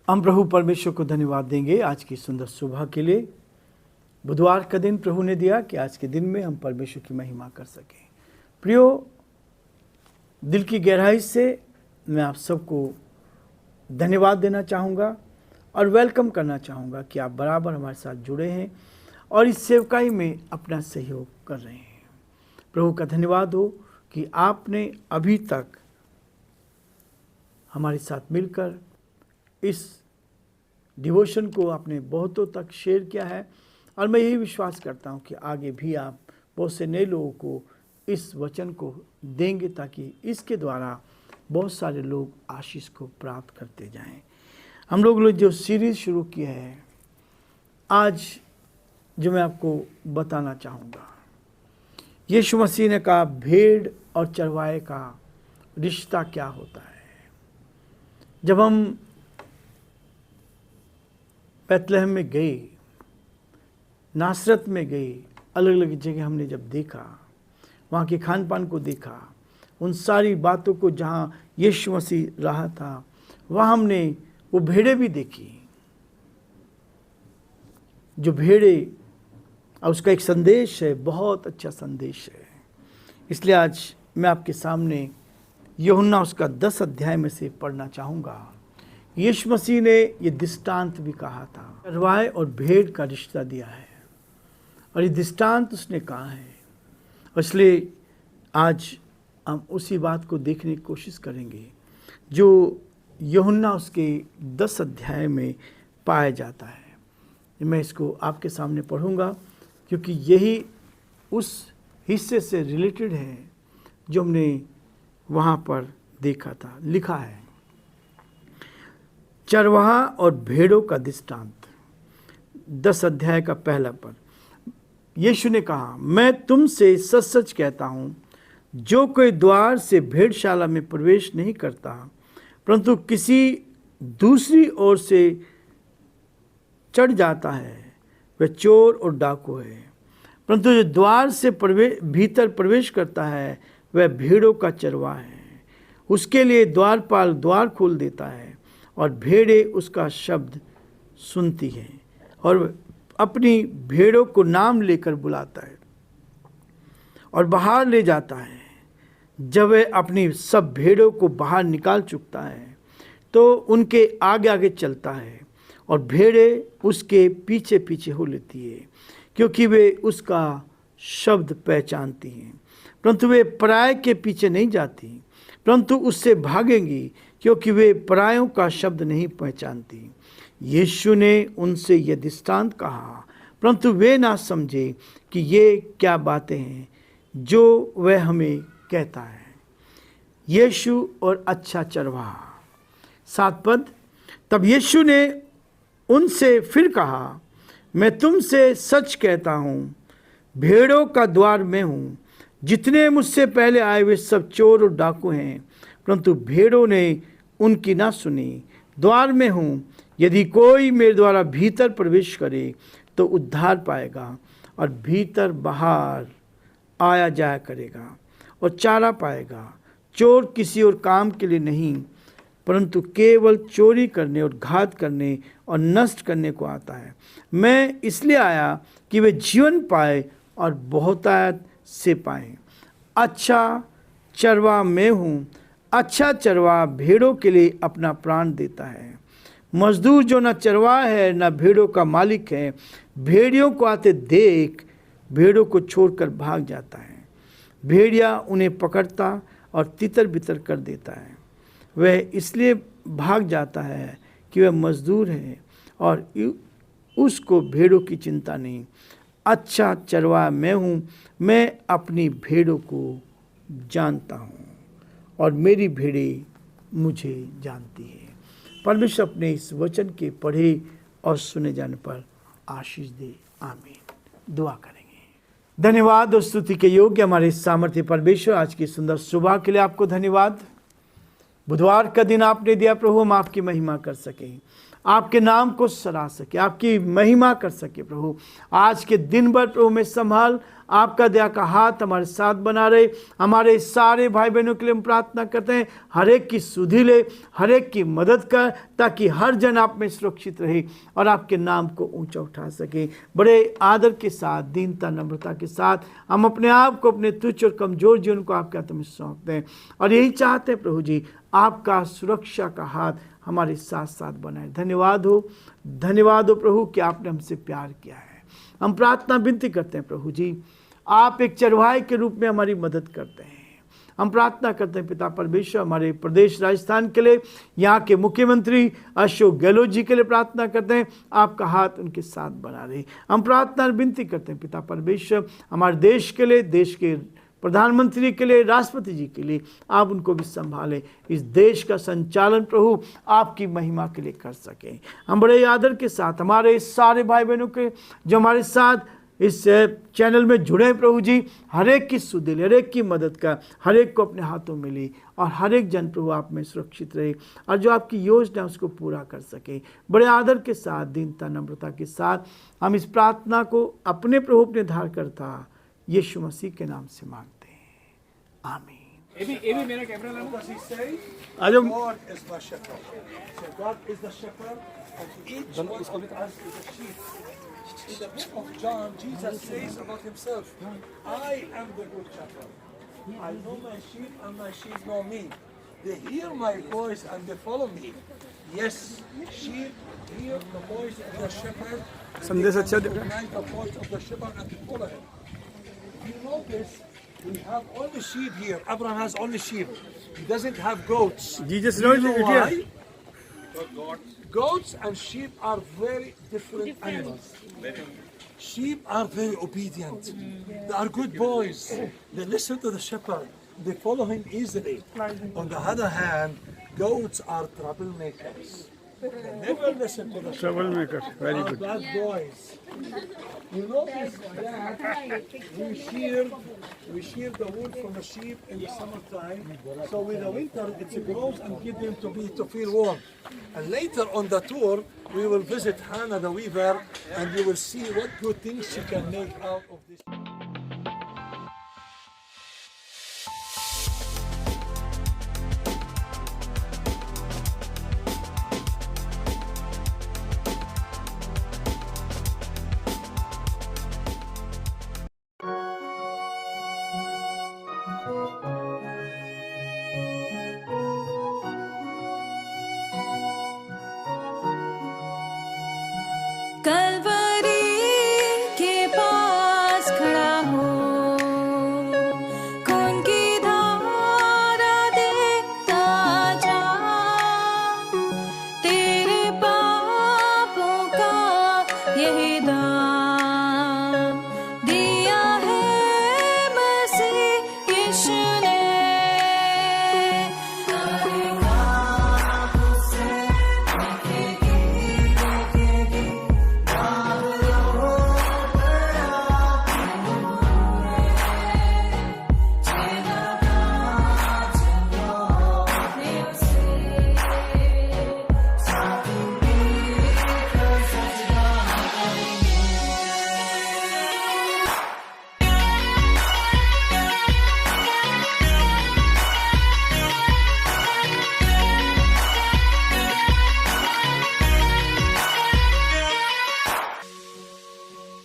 हम प्रभु परमेश्वर को धन्यवाद देंगे आज की सुंदर सुबह के लिए। बुधवार का दिन प्रभु ने दिया कि आज के दिन में हम परमेश्वर की महिमा कर सकें। प्रियो, दिल की गहराई से मैं आप सबको धन्यवाद देना चाहूँगा और वेलकम करना चाहूँगा कि आप बराबर हमारे साथ जुड़े हैं और इस सेवकाई में अपना सहयोग कर रहे हैं। प्रभु का धन्यवाद हो कि आपने अभी तक हमारे साथ मिलकर इस डिवोशन को आपने बहुतों तक शेयर किया है और मैं यही विश्वास करता हूँ कि आगे भी आप बहुत से नए लोगों को इस वचन को देंगे ताकि इसके द्वारा बहुत सारे लोग आशीष को प्राप्त करते जाएं। हम लोग जो सीरीज़ शुरू की है, आज जो मैं आपको बताना चाहूँगा, यीशु मसीह ने कहा भेड़ और चरवाहे का रिश्ता क्या होता है। जब हम बैतलहम में गए, नासरत में गए, अलग अलग जगह हमने जब देखा, वहाँ के खान पान को देखा, उन सारी बातों को जहाँ यीशु मसीह रहा था, वहाँ हमने वो भेड़ें भी देखी। जो भेड़ें, और उसका एक संदेश है, बहुत अच्छा संदेश है। इसलिए आज मैं आपके सामने यूहन्ना उसका 10 अध्याय में से पढ़ना चाहूँगा। यीशु मसीह ने ये दृष्टांत भी कहा था, चरवाहे और भेड़ का रिश्ता दिया है और ये दृष्टांत उसने कहा है। इसलिए आज हम उसी बात को देखने की कोशिश करेंगे जो यूहन्ना उसके 10 अध्याय में पाया जाता है। मैं इसको आपके सामने पढ़ूंगा क्योंकि यही उस हिस्से से रिलेटेड है जो हमने वहाँ पर देखा था। लिखा है, चरवाहा और भेड़ों का दृष्टांत, 10 अध्याय का पहला पद। यीशु ने कहा, मैं तुमसे सच सच कहता हूँ, जो कोई द्वार से भेड़शाला में प्रवेश नहीं करता परंतु किसी दूसरी ओर से चढ़ जाता है, वह चोर और डाकू है। परंतु जो द्वार से भीतर प्रवेश करता है, वह भेड़ों का चरवाहा है। उसके लिए द्वारपाल द्वार खोल देता है और भेड़ें उसका शब्द सुनती हैं और अपनी भेड़ों को नाम लेकर बुलाता है और बाहर ले जाता है। जब वह अपनी सब भेड़ों को बाहर निकाल चुकता है तो उनके आगे आगे चलता है और भेड़ें उसके पीछे पीछे हो लेती है, क्योंकि वे उसका शब्द पहचानती हैं। परंतु वे पराये के पीछे नहीं जाती, परंतु उससे भागेंगी, क्योंकि वे परायों का शब्द नहीं पहचानती। यीशु ने उनसे यह दृष्टांत कहा, परंतु वे ना समझे कि ये क्या बातें हैं जो वह हमें कहता है। यीशु और अच्छा चरवाहा, 7 पद। तब यीशु ने उनसे फिर कहा, मैं तुमसे सच कहता हूँ, भेड़ों का द्वार मैं हूँ। जितने मुझसे पहले आए वे सब चोर और डाकू हैं, परंतु भेड़ों ने उनकी ना सुनी। द्वार में हूँ, यदि कोई मेरे द्वारा भीतर प्रवेश करे तो उद्धार पाएगा और भीतर बाहर आया जाया करेगा और चारा पाएगा। चोर किसी और काम के लिए नहीं, परंतु केवल चोरी करने और घात करने और नष्ट करने को आता है। मैं इसलिए आया कि वे जीवन पाए और बहुतायत से पाएं। अच्छा चरवाहा मैं हूँ। अच्छा चरवाहा भेड़ों के लिए अपना प्राण देता है। मजदूर जो न चरवाहा है न भेड़ों का मालिक है, भेड़ियों को आते देख भेड़ों को छोड़कर भाग जाता है। भेड़िया उन्हें पकड़ता और तितर बितर कर देता है। वह इसलिए भाग जाता है कि वह मजदूर है और उसको भेड़ों की चिंता नहीं। अच्छा चरवाहा मैं हूँ, मैं अपनी भेड़ों को जानता हूँ और मेरी भेड़ें मुझे जानती है। परमेश्वर अपने इस वचन के पढ़े और सुने जाने पर आशीष दे। आमीन। दुआ करेंगे। धन्यवाद और स्तुति के योग्य हमारे सामर्थ्य परमेश्वर, आज की सुंदर सुबह के लिए आपको धन्यवाद। बुधवार का दिन आपने दिया प्रभु, हम आपकी महिमा कर सकें, आपके नाम को सराह सके, आपकी महिमा कर सके। प्रभु आज के दिन भर प्रभु में संभाल, आपका दया का हाथ हमारे साथ बना रहे। हमारे सारे भाई बहनों के लिए हम प्रार्थना करते हैं, हर एक की सुधि ले, हर एक की मदद कर, ताकि हर जन आप में सुरक्षित रहे और आपके नाम को ऊंचा उठा सके। बड़े आदर के साथ, दीनता नम्रता के साथ हम अपने आप को, अपने तुच्छ और कमजोर जीवन को आपके हाथों में सौंपते हैं और यही चाहते हैं प्रभु जी, आपका सुरक्षा का हाथ हमारे साथ साथ बनाए। धन्यवाद हो प्रभु कि आपने हमसे प्यार किया है। हम प्रार्थना विनती करते हैं प्रभु जी, आप एक चरवाहे के रूप में हमारी मदद करते हैं। हम प्रार्थना करते हैं पिता परमेश्वर, हमारे प्रदेश राजस्थान के लिए, यहाँ के मुख्यमंत्री अशोक गहलोत जी के लिए प्रार्थना करते हैं, आपका हाथ उनके साथ बना रहे। हम प्रार्थना विनती करते हैं पिता परमेश्वर, हमारे देश के लिए, देश के प्रधानमंत्री के लिए, राष्ट्रपति जी के लिए, आप उनको भी संभालें। इस देश का संचालन प्रभु आपकी महिमा के लिए कर सकें। हम बड़े आदर के साथ हमारे सारे भाई बहनों के जो हमारे साथ इस चैनल में जुड़े हैं प्रभु जी, हर एक की सुधि ले, हर एक की मदद कर, हर एक को अपने हाथों में ले और हर एक जन प्रभु आप में सुरक्षित रहे और जो आपकी योजना है उसको पूरा कर सके। बड़े आदर के साथ, दीनता नम्रता के साथ हम इस प्रार्थना को अपने प्रभु अपने धारकर्ता यीशु मसीह के नाम से मांगते हैं, आमीन। एबी मेरा कैमरा लाना। आज हम God is my shepherd. So God is the shepherd of each one of us is a sheep. In the book of John, Jesus says about himself, I am the good shepherd. I know my sheep and my sheep know me. They hear my voice and they follow me. Yes, sheep hear the voice of the shepherd. संदेश अच्छा दे। Recognize the voice of the shepherd and they follow him. You notice we have only sheep here. Abraham has only sheep. He doesn't have goats. Jesus Do you knows know it why? here. Goats and sheep are very different animals. Sheep are very obedient. They are good boys. They listen to the shepherd. They follow him easily. On the other hand, goats are troublemakers. They never listen to the shepherd. Troublemaker, very They are good. bad boys. You notice that we shear the wool from the sheep in the summertime. So in the winter it grows and give them to feel warm. And later on the tour we will visit Hannah the weaver and you will see what good things she can make out of this. Kalvari के पास खड़ा हो, खून की धारा देखता जा, तेरे पापों का यही दाम दिया है मसीह यीशु ने।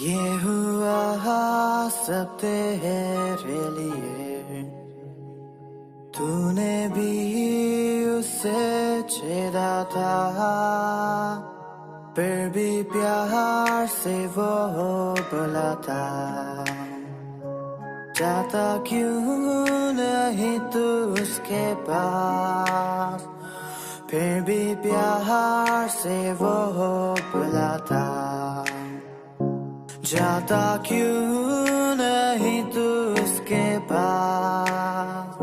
ये हुआ सब तेरे लिए, तूने भी उसे छेड़ा था, फिर भी प्यार से वो बुलाता, जाता क्यों नहीं तू उसके पास, फिर भी प्यार से वो बुलाता, जाता क्यों नहीं तू उसके पास।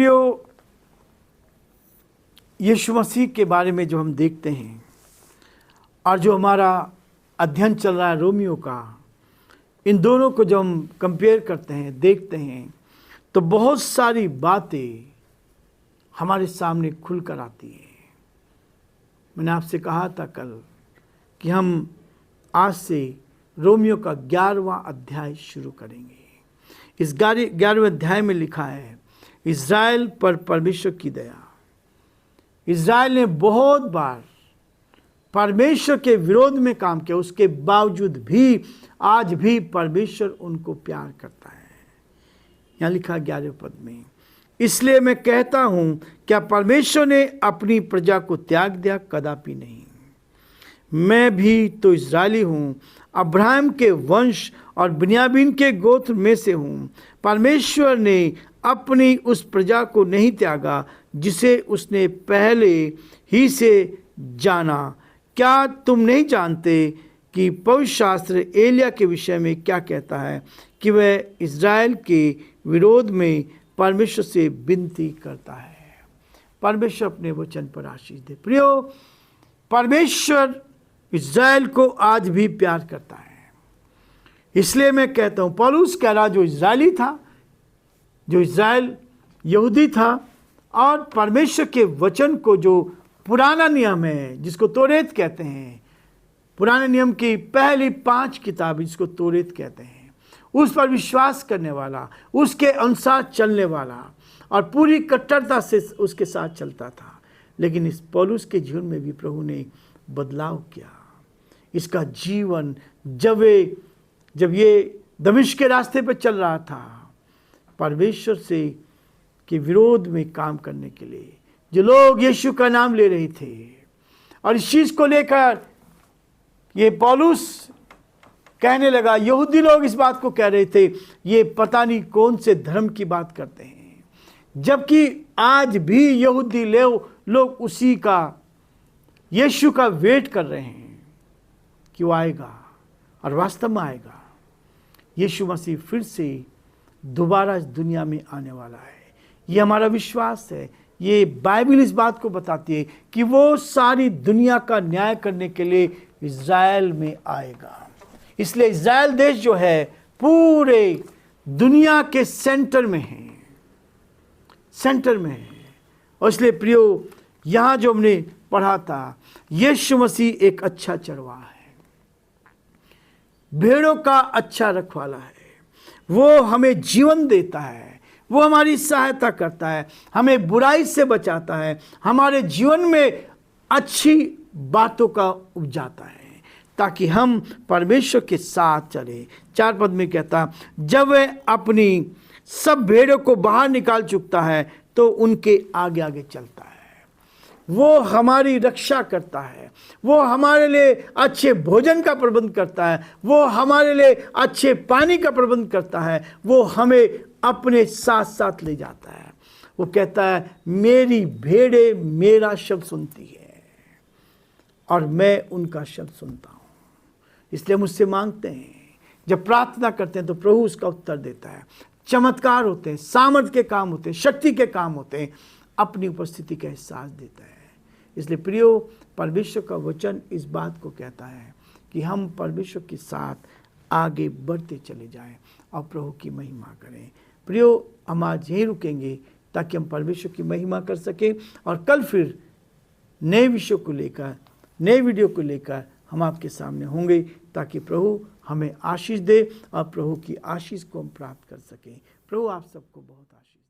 प्रियो, यीशु मसीह के बारे में जो हम देखते हैं और जो हमारा अध्ययन चल रहा है रोमियो का, इन दोनों को जब हम कंपेयर करते हैं, देखते हैं, तो बहुत सारी बातें हमारे सामने खुलकर आती हैं। मैंने आपसे कहा था कल कि हम आज से रोमियो का 11वां अध्याय शुरू करेंगे। इस 11वें अध्याय में लिखा है, इज़राइल पर परमेश्वर की दया। इज़राइल ने बहुत बार परमेश्वर के विरोध में काम किया, उसके बावजूद भी आज भी परमेश्वर उनको प्यार करता है। यहाँ लिखा 11वें पद में, इसलिए मैं कहता हूँ, क्या परमेश्वर ने अपनी प्रजा को त्याग दिया? कदापि नहीं। मैं भी तो इज़राइली हूँ, अब्राहम के वंश और बिन्यामीन के गोत्र में से हूँ। परमेश्वर ने अपनी उस प्रजा को नहीं त्यागा जिसे उसने पहले ही से जाना। क्या तुम नहीं जानते कि पवित्र शास्त्र एलिया के विषय में क्या कहता है कि वह इज़राइल के विरोध में परमेश्वर से विनती करता है। परमेश्वर अपने वचन पर आशीष दे। प्रियो, परमेश्वर इज़राइल को आज भी प्यार करता है। इसलिए मैं कहता हूँ, पौलुस कह रहा, जो इज़राइली था, जो इज़राइल यहूदी था, और परमेश्वर के वचन को, जो पुराना नियम है जिसको तोरेत कहते हैं, पुराने नियम की पहली 5 किताबें जिसको तोरेत कहते हैं, उस पर विश्वास करने वाला, उसके अनुसार चलने वाला और पूरी कट्टरता से उसके साथ चलता था। लेकिन इस पौलुस के जीवन में भी प्रभु ने बदलाव किया। इसका जीवन जब ये दमिश्क के रास्ते पर चल रहा था, परमेश्वर से के विरोध में काम करने के लिए, जो लोग यीशु का नाम ले रहे थे, और इस चीज़ को लेकर ये पौलुस कहने लगा, यहूदी लोग इस बात को कह रहे थे, ये पता नहीं कौन से धर्म की बात करते हैं, जबकि आज भी यहूदी लोग उसी का, यीशु का वेट कर रहे हैं कि वो आएगा, और वास्तव में आएगा। यीशु मसीह फिर से दोबारा इस दुनिया में आने वाला है। ये हमारा विश्वास है। ये बाइबल इस बात को बताती है कि वो सारी दुनिया का न्याय करने के लिए इज़राइल में आएगा। इसलिए इज़राइल देश जो है पूरे दुनिया के सेंटर में है, सेंटर में है। और इसलिए प्रियो, यहाँ जो हमने पढ़ा था, यीशु मसीह एक अच्छा चरवाहा है, भेड़ों का अच्छा रखवाला है। वो हमें जीवन देता है, वो हमारी सहायता करता है, हमें बुराई से बचाता है, हमारे जीवन में अच्छी बातों का उपजाता है, ताकि हम परमेश्वर के साथ चले। 4 पद में कहता, जब वह अपनी सब भेड़ों को बाहर निकाल चुकता है तो उनके आगे आगे चलता है। वो हमारी रक्षा करता है, वो हमारे लिए अच्छे भोजन का प्रबंध करता है, वो हमारे लिए अच्छे पानी का प्रबंध करता है, वो हमें अपने साथ साथ ले जाता है। वो कहता है, मेरी भेड़ें मेरा शब्द सुनती है और मैं उनका शब्द सुनता हूँ। इसलिए मुझसे मांगते हैं, जब प्रार्थना करते हैं तो प्रभु उसका उत्तर देता है। चमत्कार होते हैं, सामर्थ के काम होते हैं, शक्ति के काम होते हैं, अपनी उपस्थिति का एहसास देता है। इसलिए प्रियो, परमेश्वर का वचन इस बात को कहता है कि हम परमेश्वर के साथ आगे बढ़ते चले जाएं और प्रभु की महिमा करें। प्रियो, हम आज यहीं रुकेंगे ताकि हम परमेश्वर की महिमा कर सकें, और कल फिर नए विषयों को लेकर, नए वीडियो को लेकर हम आपके सामने होंगे, ताकि प्रभु हमें आशीष दे और प्रभु की आशीष को हम प्राप्त कर सकें। प्रभु आप सबको बहुत आशीष